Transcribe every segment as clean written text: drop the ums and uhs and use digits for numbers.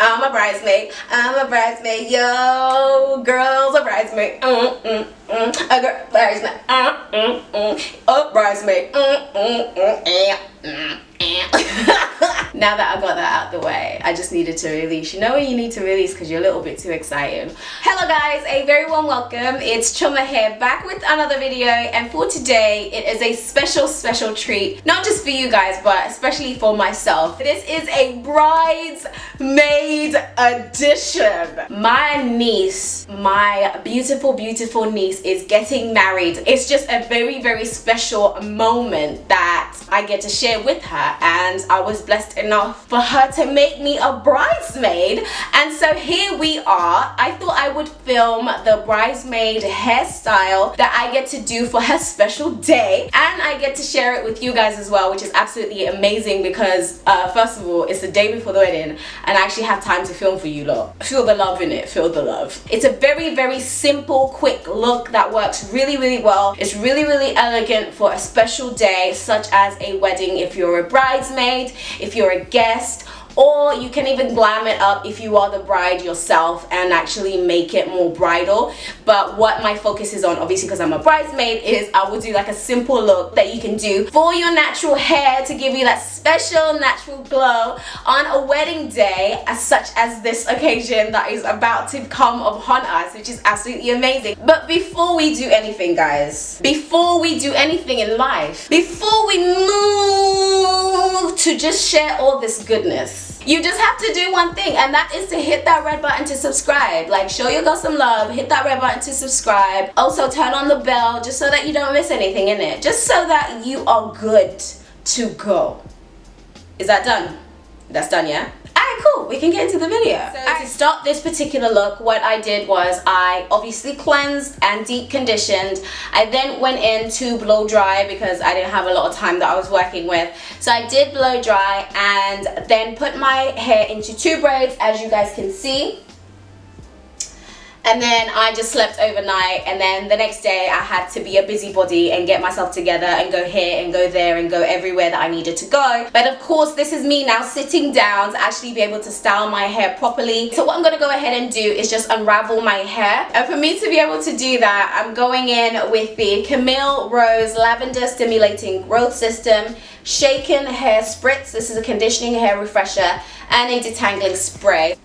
I'm a bridesmaid. I'm a bridesmaid. Yo, girls, a bridesmaid. A girl, bridesmaid. A bridesmaid. Now that I got that out the way, I just needed to release. You know when you need to release because you're a little bit too excited. Hello guys, a very warm welcome. It's Chuma here, back with another video, and for today it is a special treat, not just for you guys but especially for myself. This is a bridesmaid edition. My niece, my beautiful niece, is getting married. It's just a very special moment that I get to share with her, and I was blessed enough for her to make me a bridesmaid. And so here we are. I thought I would film the bridesmaid hairstyle that I get to do for her special day, and I get to share it with you guys as well, which is absolutely amazing because first of all, it's the day before the wedding and I actually have time to film for you lot. Feel the love in it, feel the love. It's a very simple, quick look that works really well. It's really elegant for a special day such as a wedding, if you're a bridesmaid, if you're a guest, or you can even glam it up if you are the bride yourself and actually make it more bridal. But what my focus is on, obviously because I'm a bridesmaid, is I will do like a simple look that you can do for your natural hair to give you that special natural glow on a wedding day, as such as this occasion that is about to come upon us, which is absolutely amazing. But before we do anything, guys, before we do anything in life, before we move to just share all this goodness, you just have to do one thing, and that is to hit that red button to subscribe. Like, show your girl some love, hit that red button to subscribe. Also turn on the bell just so that you don't miss anything in it, just so that you are good to go. Is that done? That's done, yeah? Alright, cool, we can get into the video. So to start this particular look, what I did was I obviously cleansed and deep conditioned. I then went in to blow dry because I didn't have a lot of time that I was working with. So I did blow dry and then put my hair into 2 braids, as you guys can see. And then I just slept overnight, and then the next day I had to be a busybody and get myself together and go here and go there and go everywhere that I needed to go. But of course, this is me now sitting down to actually be able to style my hair properly. So what I'm going to go ahead and do is just unravel my hair. And for me to be able to do that, I'm going in with the Camille Rose Lavender Stimulating Growth System Shaken Hair Spritz. This is a conditioning hair refresher and a detangling spray.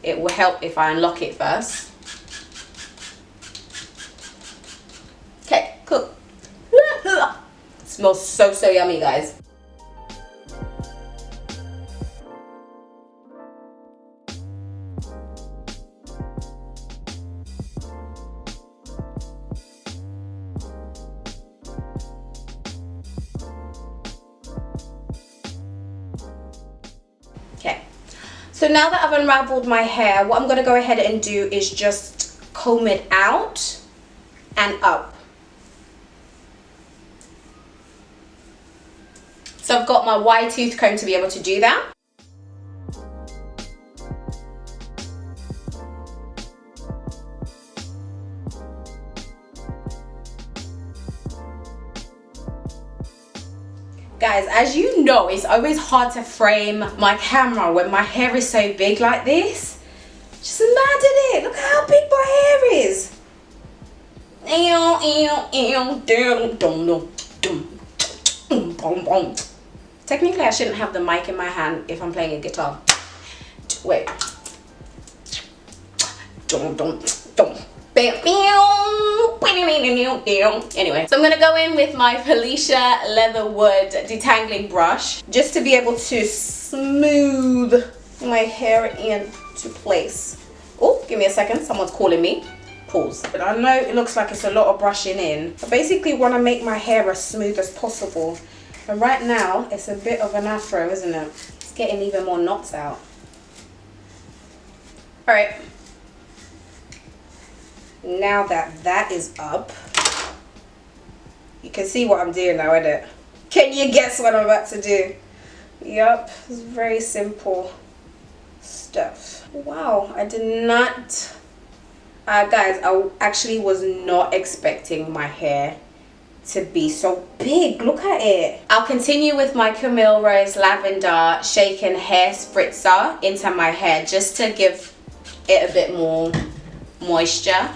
It will help if I unlock it first. Okay, cool. Smells so yummy, guys. Okay. So now that I've unraveled my hair, what I'm going to go ahead and do is just comb it out and up. So I've got my wide tooth comb to be able to do that. Guys, as you know, it's always hard to frame my camera when my hair is so big like this. Just imagine it. Look how big my hair is. Technically, I shouldn't have the mic in my hand if I'm playing a guitar. Wait. Anyway, so I'm gonna go in with my Felicia Leatherwood detangling brush just to be able to smooth my hair into place. Oh, give me a second, someone's calling me. Pause. But I know it looks like it's a lot of brushing in. I basically want to make my hair as smooth as possible. And right now, it's a bit of an afro, isn't it? It's getting even more knots out. Alright. Now that that is up, you can see what I'm doing now, isn't it? Can you guess what I'm about to do? Yup, it's very simple stuff. Wow, I did not... guys, I actually was not expecting my hair to be so big. Look at it. I'll continue with my Camille Rose Lavender Shaken Hair Spritzer into my hair just to give it a bit more moisture.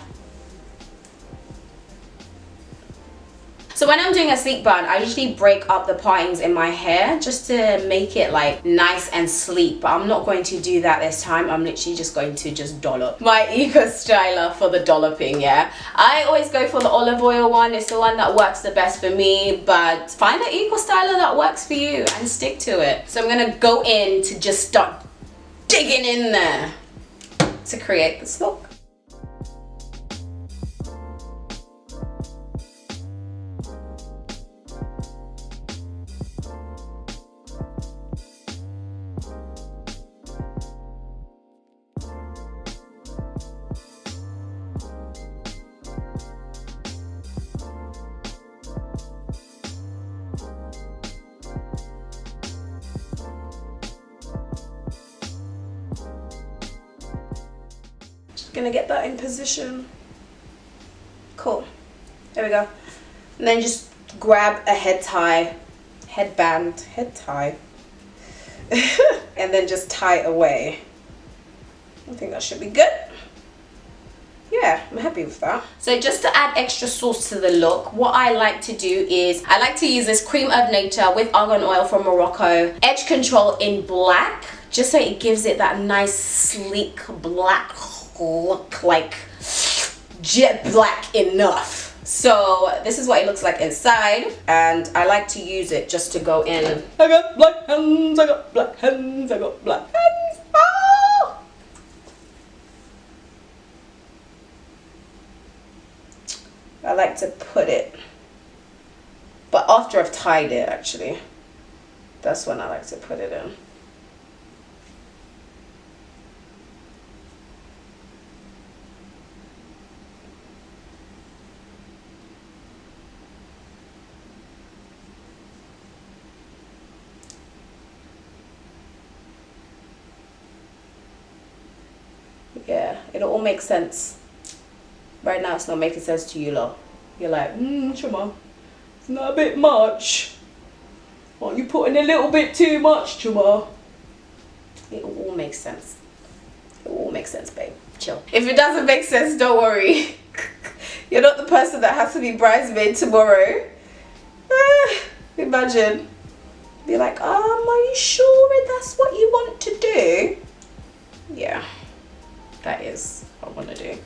So when I'm doing a sleek bun, I usually break up the partings in my hair just to make it like nice and sleek, but I'm not going to do that this time. I'm literally just going to just dollop. My Eco Styler for the dolloping, yeah. I always go for the olive oil one. It's the one that works the best for me, but find an Eco Styler that works for you and stick to it. So I'm gonna go in to just start digging in there to create this look. Gonna get that in position. Cool. There we go. And then just grab a head tie, headband, head tie, and then just tie it away. I think that should be good. Yeah, I'm happy with that. So just to add extra sauce to the look, what I like to do is I like to use this Cream of Nature with argan oil from Morocco edge control in black, just so it gives it that nice sleek black look, like jet black enough. So this is what it looks like inside, and I like to use it just to go in. I got black hands, I got black hands, I got black hands. Oh! I like to put it, but after I've tied it, actually, that's when I like to put it in. Yeah, it'll all make sense. Right now it's not making sense to you lot. You're like, Chuma, it's not a bit much. Aren't you putting a little bit too much, Chuma? It'll all make sense. It will all make sense, babe. Chill. If it doesn't make sense, don't worry. You're not the person that has to be bridesmaid tomorrow. Imagine. Be like, are you sure that's what you want to do? Yeah. That is what I want to do.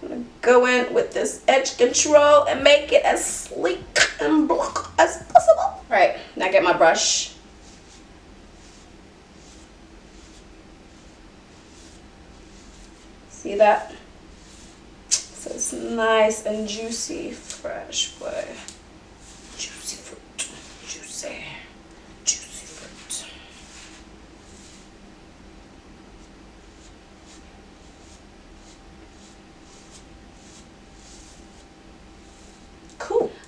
I'm gonna go in with this edge control and make it as sleek and black as possible. Right, now get my brush. See that? So it's nice and juicy, fresh boy. Juicy fruit, juicy.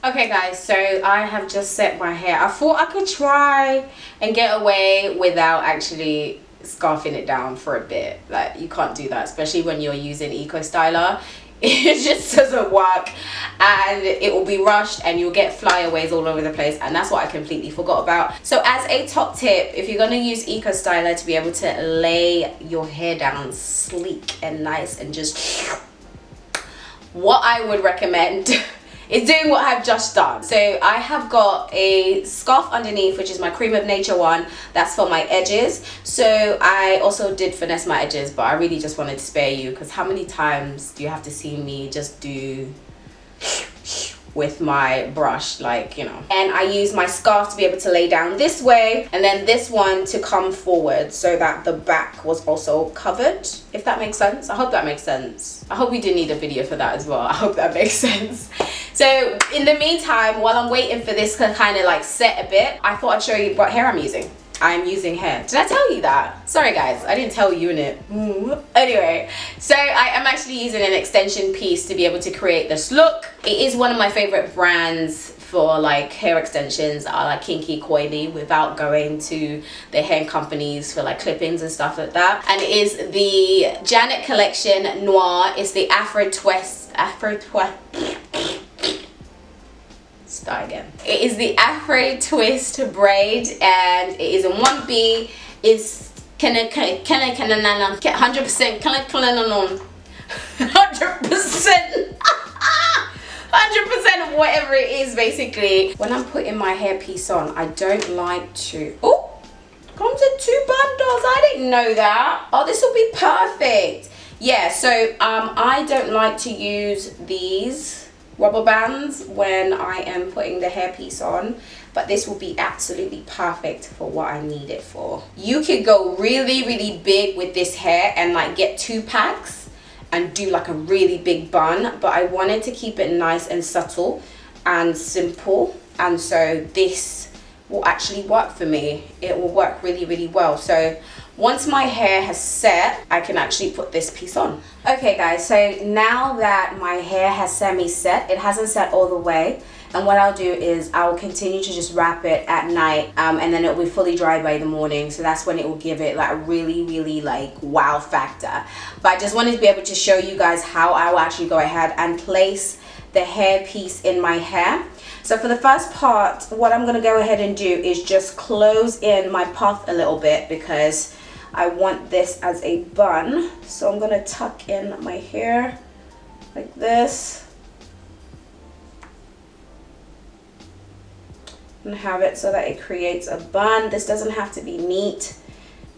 Okay guys, so I have just set my hair. I thought I could try and get away without actually scarfing it down for a bit. Like, you can't do that, especially when you're using Eco Styler. It just doesn't work, and it will be rushed and you'll get flyaways all over the place, and that's what I completely forgot about. So as a top tip, if you're going to use Eco Styler to be able to lay your hair down sleek and nice, and just what I would recommend is doing what I've just done. So I have got a scarf underneath, which is my Cream of Nature one. That's for my edges. So I also did finesse my edges, but I really just wanted to spare you, because how many times do you have to see me just do with my brush, like, you know. And I use my scarf to be able to lay down this way, and then this one to come forward so that the back was also covered, if that makes sense. I hope that makes sense. I hope we do need a video for that as well. I hope that makes sense. So in the meantime, while I'm waiting for this to kind of like set a bit, I thought I'd show you what hair I'm using. I'm using hair. Did I tell you that? Sorry guys, I didn't tell you in it. Anyway, so I am actually using an extension piece to be able to create this look. It is one of my favorite brands for like hair extensions. I like Kinky, Coily, without going to the hair companies for like clippings and stuff like that. And it is the Janet Collection Noir. It's the Afro twist. start again. It is the Afro twist braid, and it is in 1B. It's 100% 100% of whatever it is, basically. When I'm putting my hairpiece on, I don't like to, oh, comes in 2 bundles. I didn't know that. Oh, this will be perfect. Yeah, so I don't like to use these rubber bands when I am putting the hairpiece on, but this will be absolutely perfect for what I need it for. You could go really big with this hair and like get 2 packs and do like a really big bun, but I wanted to keep it nice and subtle and simple, and so this will actually work for me. It will work really well. So once my hair has set, I can actually put this piece on. Okay guys, so now that my hair has semi-set, it hasn't set all the way, and what I'll do is I'll continue to just wrap it at night, and then it'll be fully dry by the morning. So that's when it will give it like a really like wow factor. But I just wanted to be able to show you guys how I will actually go ahead and place the hair piece in my hair. So for the first part, what I'm going to go ahead and do is just close in my puff a little bit, because I want this as a bun. So I'm going to tuck in my hair like this and have it so that it creates a bun. This doesn't have to be neat,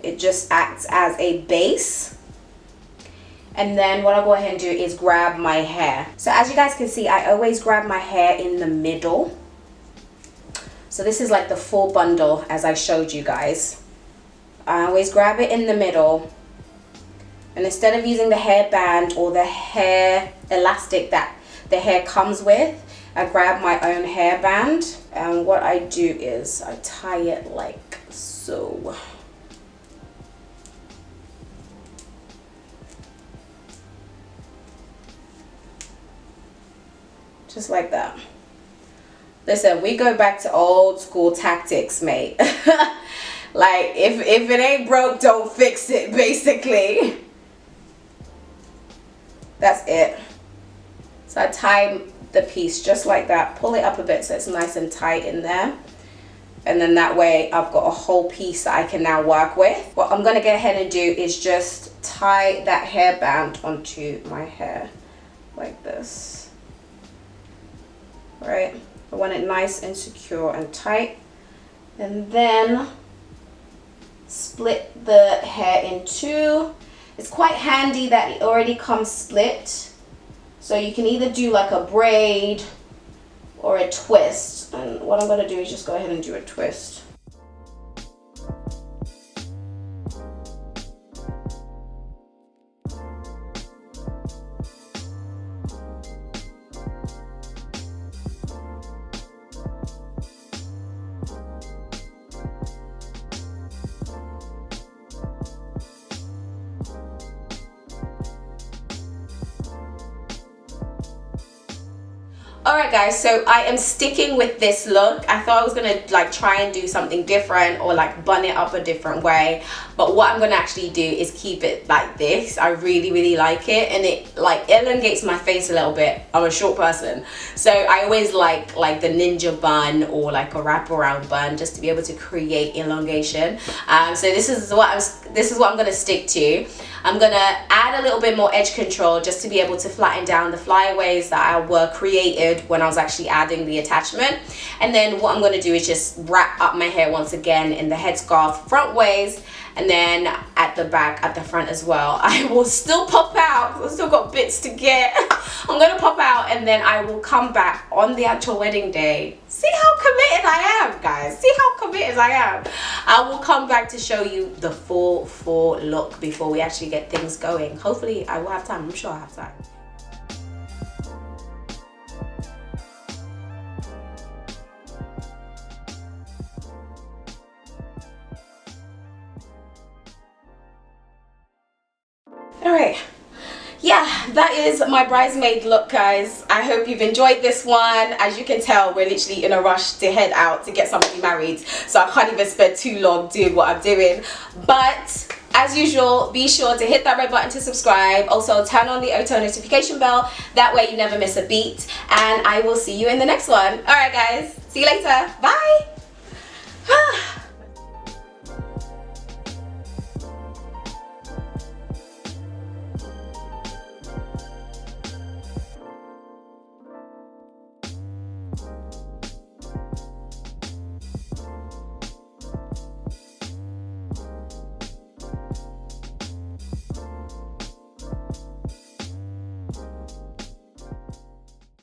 it just acts as a base. And then what I'll go ahead and do is grab my hair. So as you guys can see, I always grab my hair in the middle. So this is like the full bundle as I showed you guys. I always grab it in the middle, and instead of using the hairband or the hair elastic that the hair comes with, I grab my own hairband, and what I do is I tie it like so. Just like that. Listen, we go back to old school tactics, mate. Like, if it ain't broke, don't fix it, basically. That's it. So I tie the piece just like that, pull it up a bit so it's nice and tight in there, and then that way I've got a whole piece that I can now work with. What I'm going to go ahead and do is just tie that hairband onto my hair like this. Right, I want it nice and secure and tight, and then split the hair in 2. It's quite handy that it already comes split, so you can either do like a braid or a twist, and what I'm going to do is just go ahead and do a twist. Alright guys, so I am sticking with this look. I thought I was gonna like try and do something different or like bun it up a different way, but what I'm gonna actually do is keep it like this. I really like it, and it like elongates my face a little bit. I'm a short person, so I always like the ninja bun or like a wraparound bun, just to be able to create elongation. So this is what I'm gonna stick to. I'm gonna add a little bit more edge control just to be able to flatten down the flyaways that were created when I was actually adding the attachment. And then what I'm gonna do is just wrap up my hair once again in the headscarf front ways, and then at the back, at the front as well. I will still pop out, I've still got bits to get. I'm gonna pop out, and then I will come back on the actual wedding day. See how committed I am, guys. See how committed I am. I will come back to show you the full look before we actually get things going. Hopefully I will have time. I'm sure I have time. Alright, yeah, that is my bridesmaid look, guys. I hope you've enjoyed this one. As you can tell, we're literally in a rush to head out to get somebody married, so I can't even spend too long doing what I'm doing. But as usual, be sure to hit that red button to subscribe. Also, turn on the auto notification bell. That way you never miss a beat. And I will see you in the next one. Alright guys, see you later. Bye.